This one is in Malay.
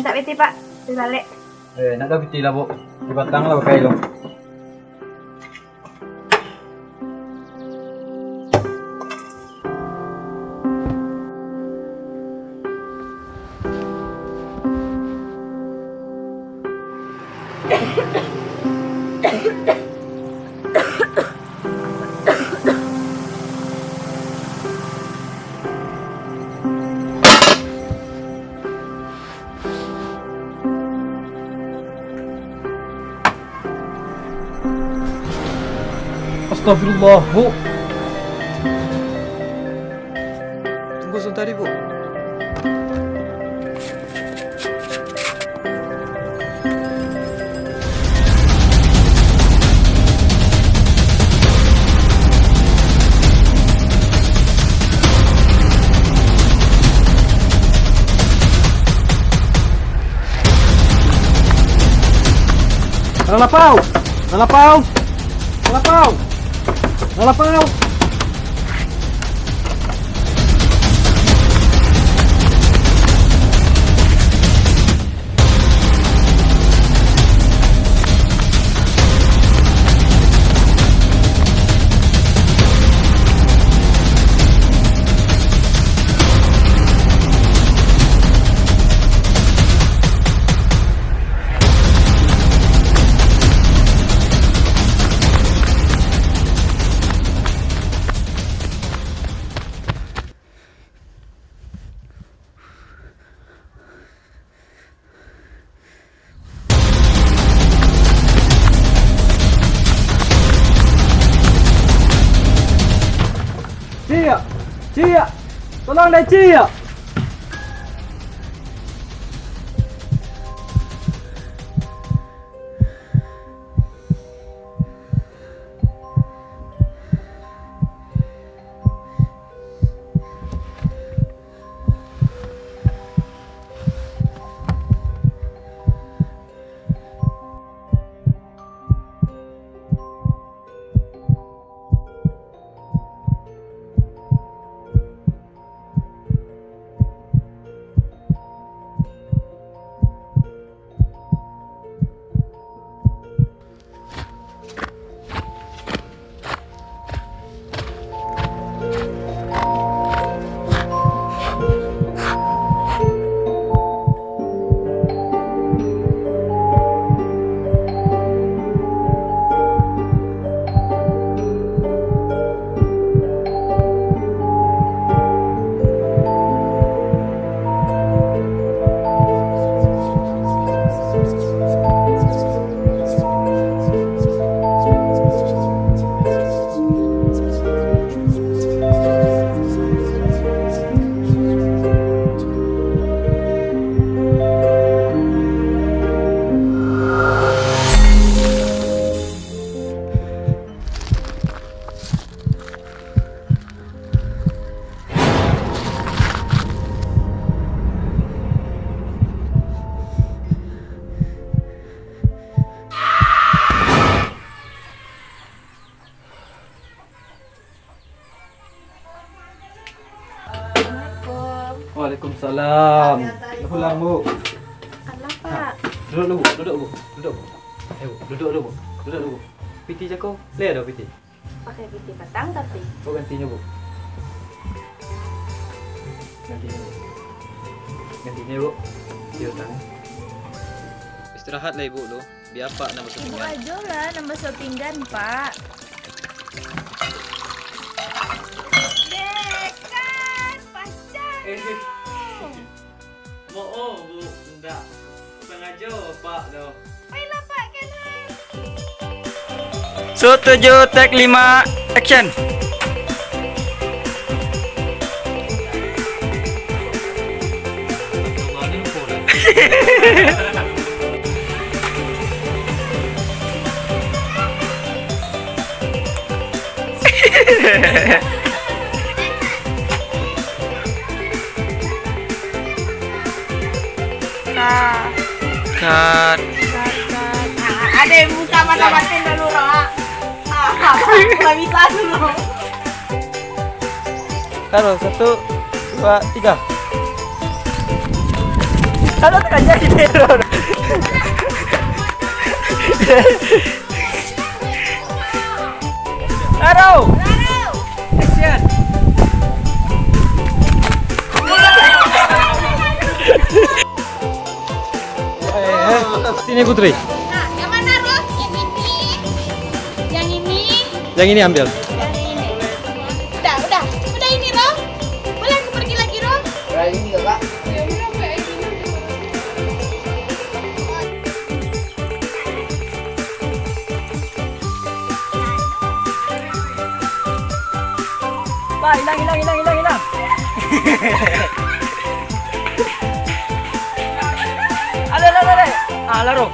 Minta piti Pak, dibalik. Nak dah piti lah Bu. Di batang lah pakai lo. Astagfirullah, Bu. Tunggu sebentar, Bu. Nalapau! Nalapau! Nalapau! Nalapau! Cia! Cia! Tolong deh Cia! Waalaikumsalam. Pulang Bu. Alah Pak. Duduk dulu Bu, duduk Bu. Duduk Bu. Ayo Bu, duduk dulu Bu. Duduk dulu Bu. Piti jago. Leh dah piti. Pakai piti batang tapi. Oh gantinya Bu. Gantinya Bu. Gantinya Bu. Di utang. Istirahat lah Ibu lu. Biar Pak nak basuh Ibu pinggan. aja lah nambah basuh pinggan Pak. Mau Bu, enggak sengaja Pak dah. Baiklah Pak, kenal. Setuju, take 5, action. Cut. Ada yang buka mata-matain dulu, Ra. Nggak bisa dulu. Taruh 1, 2, 3. Ano kanya kinero? Araw! Action! Sini Putri. Nah, yang mana Ros? Yang ini. Yang ini. Yang ini ambil. Yang ini. Udah ini Ros. Boleh aku pergi lagi Ros? Ini enggak, Kak? Ya udah kayak gini. Pak, hilang. Ale. Ah, laro.